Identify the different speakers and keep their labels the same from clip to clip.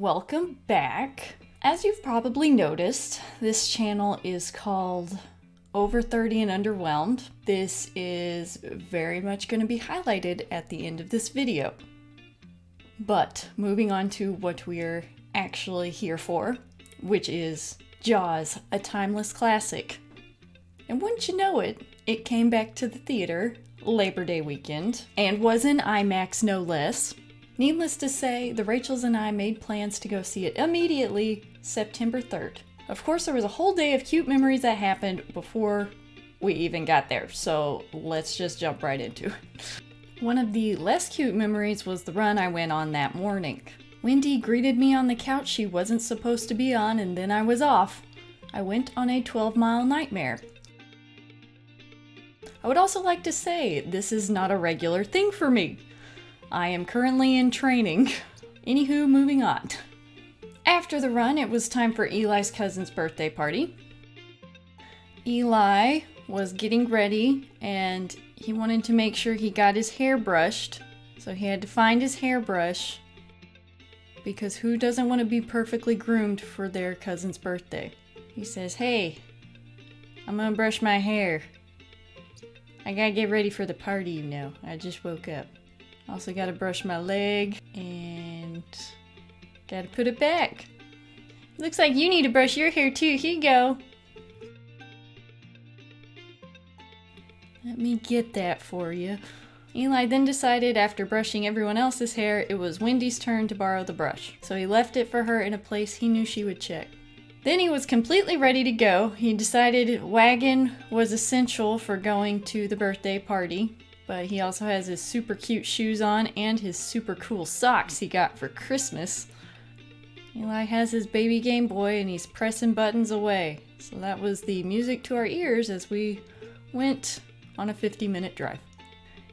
Speaker 1: Welcome back. As you've probably noticed, this channel is called Over 30 and Underwhelmed. This is very much going to be highlighted at the end of this video. But moving on to what we're actually here for, which is Jaws, a timeless classic. And wouldn't you know it, it came back to the theater Labor Day weekend and was in IMAX no less. Needless to say, the Rachels and I made plans to go see it immediately, September 3rd. Of course, there was a whole day of cute memories that happened before we even got there, so let's just jump right into it. One of the less cute memories was the run I went on that morning. Wendy greeted me on the couch she wasn't supposed to be on, and then I was off. I went on a 12-mile nightmare. I would also like to say, this is not a regular thing for me. I am currently in training. Anywho, moving on. After the run, it was time for Eli's cousin's birthday party. Eli was getting ready and he wanted to make sure he got his hair brushed. So he had to find his hairbrush because who doesn't want to be perfectly groomed for their cousin's birthday? He says, "Hey, I'm gonna brush my hair. I gotta get ready for the party, you know. I just woke up. Also gotta brush my leg and gotta put it back. Looks like you need to brush your hair too. Here you go. Let me get that for you." Eli then decided after brushing everyone else's hair, it was Wendy's turn to borrow the brush. So he left it for her in a place he knew she would check. Then he was completely ready to go. He decided wagon was essential for going to the birthday party. But he also has his super cute shoes on and his super cool socks he got for Christmas. Eli has his baby Game Boy and he's pressing buttons away. So that was the music to our ears as we went on a 50-minute drive.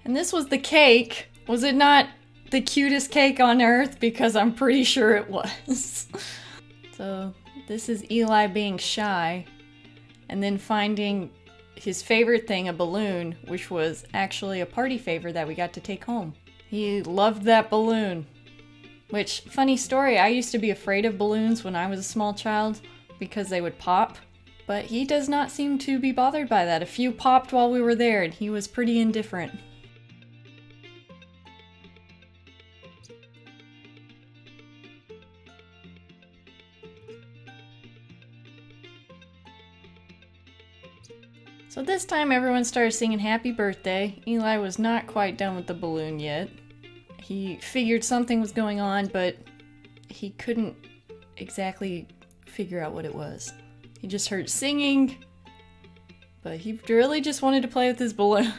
Speaker 1: And this was the cake. Was it not the cutest cake on earth? Because I'm pretty sure it was. So this is Eli being shy and then finding his favorite thing, a balloon, which was actually a party favor that we got to take home. He loved that balloon. Which, funny story, I used to be afraid of balloons when I was a small child because they would pop. But he does not seem to be bothered by that. A few popped while we were there and he was pretty indifferent. So this time everyone started singing happy birthday. Eli was not quite done with the balloon yet. He figured something was going on, but he couldn't exactly figure out what it was. He just heard singing, but he really just wanted to play with his balloon.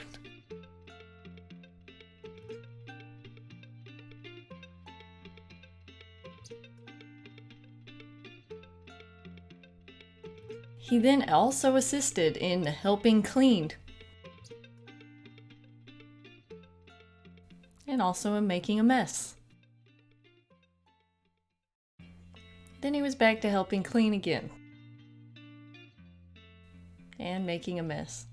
Speaker 1: He then also assisted in helping clean. And also in making a mess. Then he was back to helping clean again. And making a mess.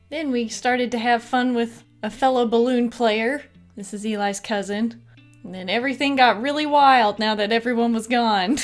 Speaker 1: Then we started to have fun with a fellow balloon player. This is Eli's cousin. And then everything got really wild now that everyone was gone.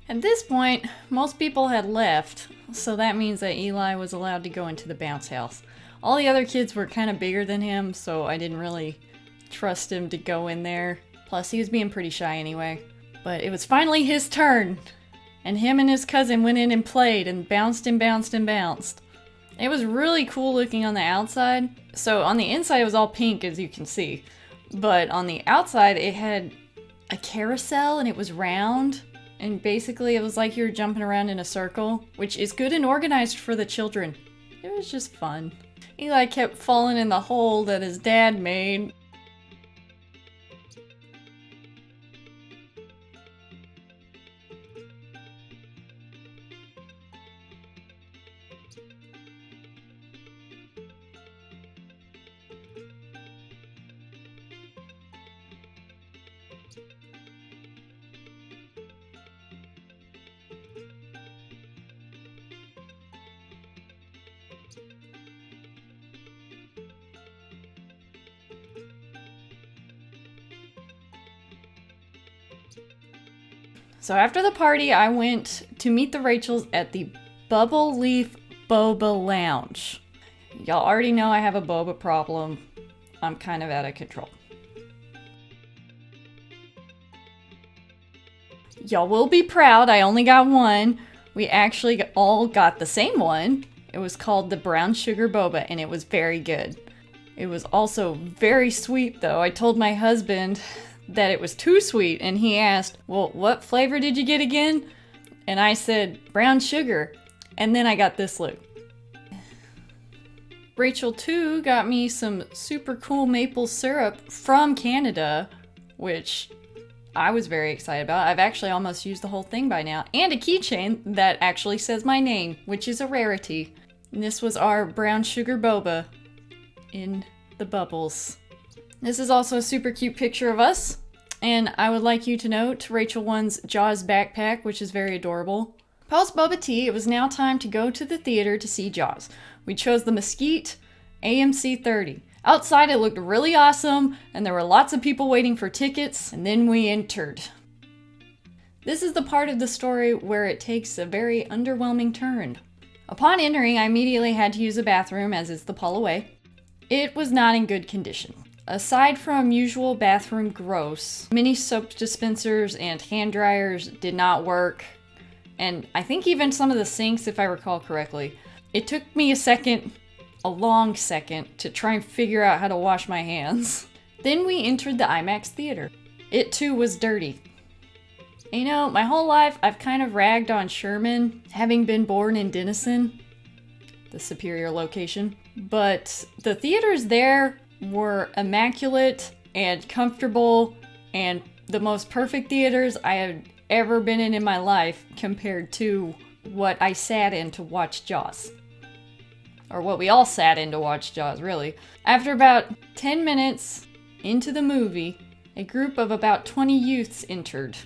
Speaker 1: At this point, most people had left, so that means that Eli was allowed to go into the bounce house. All the other kids were kind of bigger than him, so I didn't really trust him to go in there. Plus, he was being pretty shy anyway. But it was finally his turn, and him and his cousin went in and played and bounced and bounced and bounced. It was really cool looking on the outside. So on the inside it was all pink, as you can see, but on the outside it had a carousel and it was round, and basically it was like you were jumping around in a circle, which is good and organized for the children. It was just fun. Eli kept falling in the hole that his dad made. So after the party, I went to meet the Rachels at the Bubble Leaf Boba Lounge. Y'all already know I have a boba problem. I'm kind of out of control. Y'all will be proud, I only got one. We actually all got the same one. It was called the brown sugar boba, and it was very good. It was also very sweet though. I told my husband that it was too sweet, and he asked, well, what flavor did you get again? And I said, brown sugar. And then I got this look. Rachel too got me some super cool maple syrup from Canada, which I was very excited about. I've actually almost used the whole thing by now. And a keychain that actually says my name, which is a rarity. And this was our brown sugar boba in the bubbles. This is also a super cute picture of us, and I would like you to note Rachel won's Jaws backpack, which is very adorable. Post boba tea, it was now time to go to the theater to see Jaws. We chose the Mesquite AMC 30. Outside it looked really awesome, and there were lots of people waiting for tickets, and then we entered. This is the part of the story where it takes a very underwhelming turn. Upon entering, I immediately had to use a bathroom, as is the Paul away. It was not in good condition. Aside from usual bathroom gross, many soap dispensers and hand dryers did not work, and I think even some of the sinks, if I recall correctly. It took me a long second, to try and figure out how to wash my hands. Then we entered the IMAX theater. It too was dirty. You know, my whole life I've kind of ragged on Sherman, having been born in Denison, the superior location. But the theaters there were immaculate and comfortable and the most perfect theaters I had ever been in my life compared to what I sat in to watch Jaws. Or what we all sat in to watch Jaws, really. After about 10 minutes into the movie, a group of about 20 youths entered.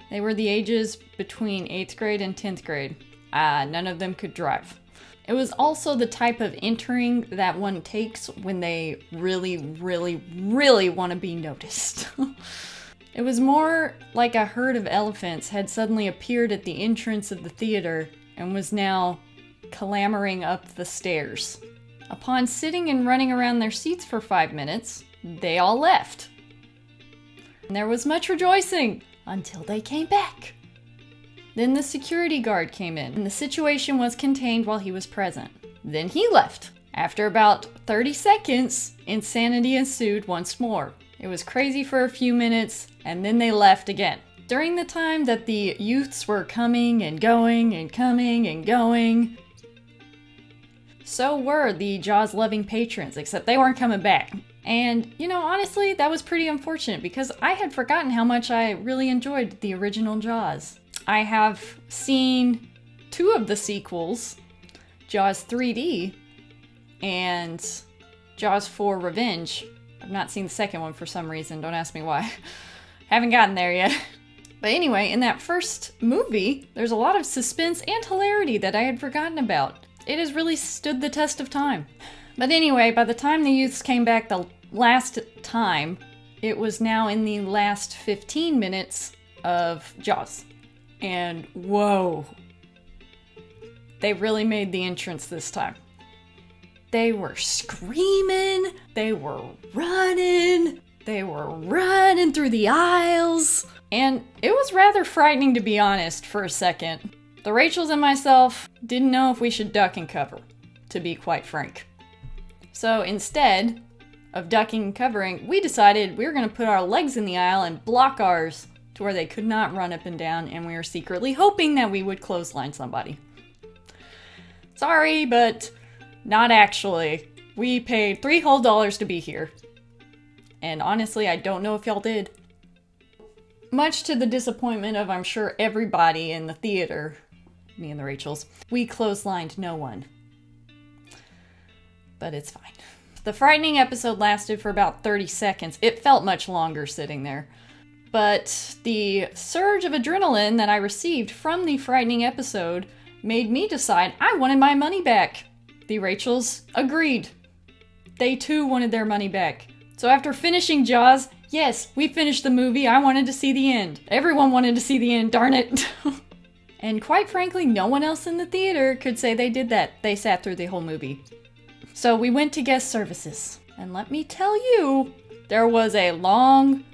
Speaker 1: They were the ages between 8th grade and 10th grade. None of them could drive. It was also the type of entering that one takes when they really, really, really want to be noticed. It was more like a herd of elephants had suddenly appeared at the entrance of the theater and was now clambering up the stairs. Upon sitting and running around their seats for 5 minutes, they all left. And there was much rejoicing until they came back. Then the security guard came in, and the situation was contained while he was present. Then he left. After about 30 seconds, insanity ensued once more. It was crazy for a few minutes, and then they left again. During the time that the youths were coming and going and coming and going, so were the Jaws-loving patrons, except they weren't coming back. And, you know, honestly, that was pretty unfortunate because I had forgotten how much I really enjoyed the original Jaws. I have seen 2 of the sequels, Jaws 3D and Jaws 4 Revenge. I've not seen the second one for some reason, don't ask me why. Haven't gotten there yet. But anyway, in that first movie, there's a lot of suspense and hilarity that I had forgotten about. It has really stood the test of time. But anyway, by the time the youths came back the last time, it was now in the last 15 minutes of Jaws. And whoa, they really made the entrance this time. They were screaming, they were running, They were running through the aisles. And it was rather frightening, to be honest, for a second. The Rachels and myself didn't know if we should duck and cover, to be quite frank. So instead of ducking and covering, we decided we were going to put our legs in the aisle and block ours to where they could not run up and down, and we were secretly hoping that we would clothesline somebody. Sorry, but not actually. We paid $3 whole to be here. And honestly, I don't know if y'all did. Much to the disappointment of, I'm sure, everybody in the theater, me and the Rachels, we clotheslined no one. But it's fine. The frightening episode lasted for about 30 seconds. It felt much longer sitting there. But the surge of adrenaline that I received from the frightening episode made me decide I wanted my money back. The Rachels agreed. They too wanted their money back. So after finishing Jaws, yes, we finished the movie. I wanted to see the end. Everyone wanted to see the end, darn it. And quite frankly, no one else in the theater could say they did that. They sat through the whole movie. So we went to guest services. And let me tell you, there was a long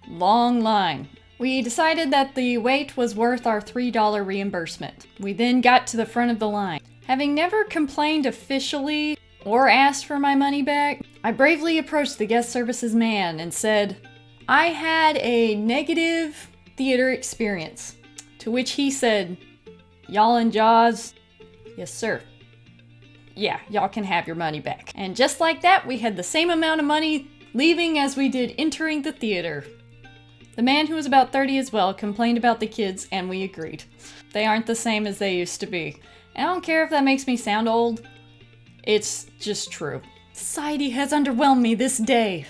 Speaker 1: line. We decided that the wait was worth our $3 reimbursement. We then got to the front of the line. Having never complained officially or asked for my money back, I bravely approached the guest services man and said, I had a negative theater experience. To which he said, y'all in Jaws? Yes, sir. Yeah, y'all can have your money back. And just like that, we had the same amount of money leaving as we did entering the theater. The man, who was about 30 as well, complained about the kids, and we agreed. They aren't the same as they used to be. And I don't care if that makes me sound old. It's just true. Society has underwhelmed me this day.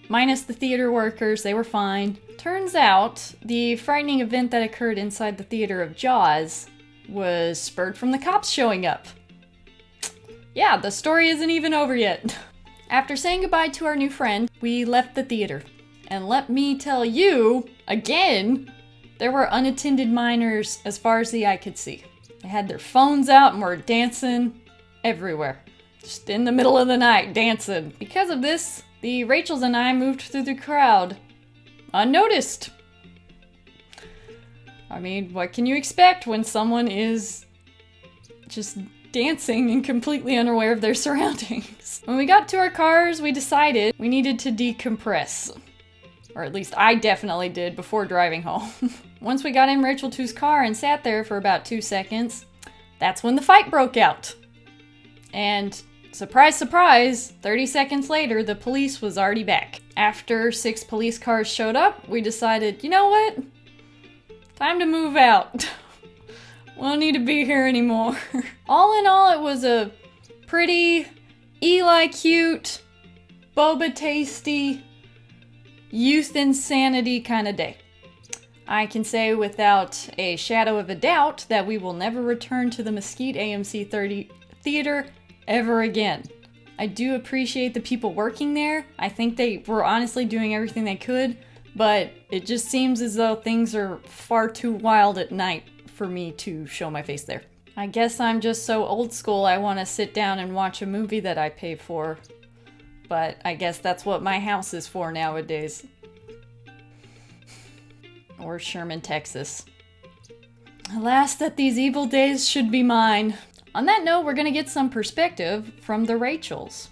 Speaker 1: Minus the theater workers, they were fine. Turns out, the frightening event that occurred inside the theater of Jaws was spurred from the cops showing up. Yeah, the story isn't even over yet. After saying goodbye to our new friend, we left the theater. And let me tell you, again, there were unattended minors as far as the eye could see. They had their phones out and were dancing everywhere. Just in the middle of the night, dancing. Because of this, the Rachels and I moved through the crowd unnoticed. I mean, what can you expect when someone is just dancing and completely unaware of their surroundings? When we got to our cars, we decided we needed to decompress. Or at least I definitely did before driving home. Once we got in Rachel 2's car and sat there for about 2 seconds, that's when the fight broke out. And surprise, surprise, 30 seconds later, the police was already back. After 6 police cars showed up, we decided, you know what? Time to move out. We don't need to be here anymore. All in all, it was a pretty Eli cute, boba tasty, youth insanity kind of day. I can say without a shadow of a doubt that we will never return to the Mesquite AMC 30 theater ever again. I do appreciate the people working there. I think they were honestly doing everything they could, but it just seems as though things are far too wild at night for me to show my face there. I guess I'm just so old school I want to sit down and watch a movie that I pay for. But I guess that's what my house is for nowadays. Or Sherman, Texas. Alas, that these evil days should be mine. On that note, we're going to get some perspective from the Rachels,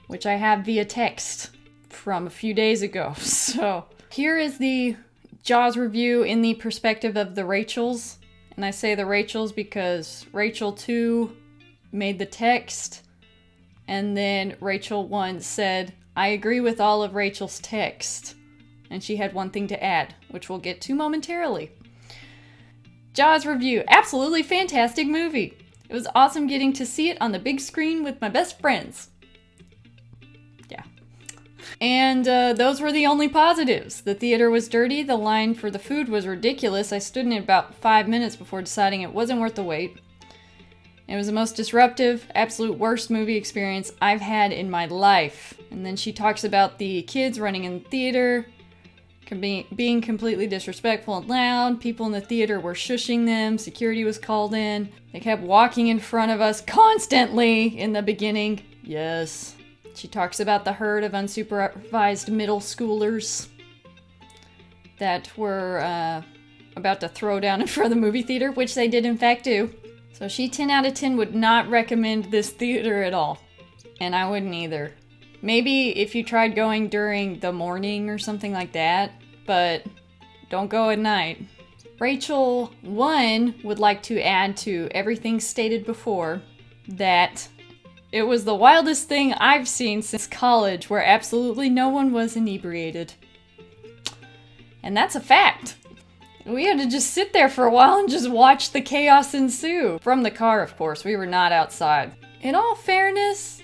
Speaker 1: which I have via text from a few days ago. So here is the Jaws review in the perspective of the Rachels. And I say the Rachels because Rachel 2 made the text. And then Rachel 1 said, I agree with all of Rachel's text. And she had one thing to add, which we'll get to momentarily. Jaws review. Absolutely fantastic movie. It was awesome getting to see it on the big screen with my best friends. Yeah. And those were the only positives. The theater was dirty. The line for the food was ridiculous. I stood in it about 5 minutes before deciding it wasn't worth the wait. It was the most disruptive, absolute worst movie experience I've had in my life. And then she talks about the kids running in the theater, being completely disrespectful and loud. People in the theater were shushing them. Security was called in. They kept walking in front of us constantly in the beginning. Yes. She talks about the herd of unsupervised middle schoolers that were about to throw down in front of the movie theater, which they did in fact do. So she 10 out of 10 would not recommend this theater at all. And I wouldn't either. Maybe if you tried going during the morning or something like that, but don't go at night. Rachel 1 would like to add to everything stated before that it was the wildest thing I've seen since college where absolutely no one was inebriated. And that's a fact. We had to just sit there for a while and just watch the chaos ensue. From the car, of course. We were not outside. In all fairness,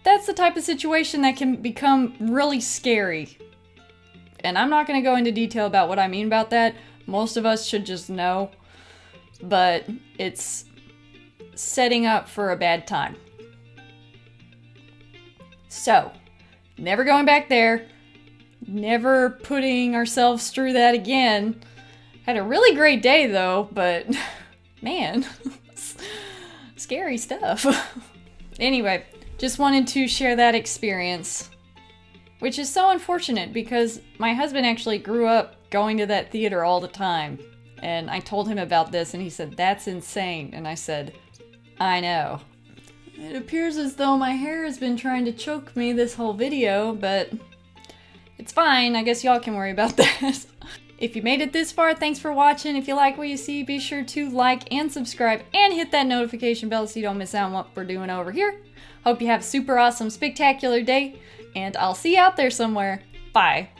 Speaker 1: that's the type of situation that can become really scary. And I'm not going to go into detail about what I mean about that. Most of us should just know. But it's setting up for a bad time. So, never going back there. Never putting ourselves through that again. Had a really great day though, but man, scary stuff. Anyway, just wanted to share that experience, which is so unfortunate because my husband actually grew up going to that theater all the time. And I told him about this and he said, "That's insane." And I said, "I know." It appears as though my hair has been trying to choke me this whole video, but it's fine. I guess y'all can worry about that. If you made it this far, thanks for watching. If you like what you see, be sure to like and subscribe and hit that notification bell so you don't miss out on what we're doing over here. Hope you have a super awesome, spectacular day, and I'll see you out there somewhere. Bye.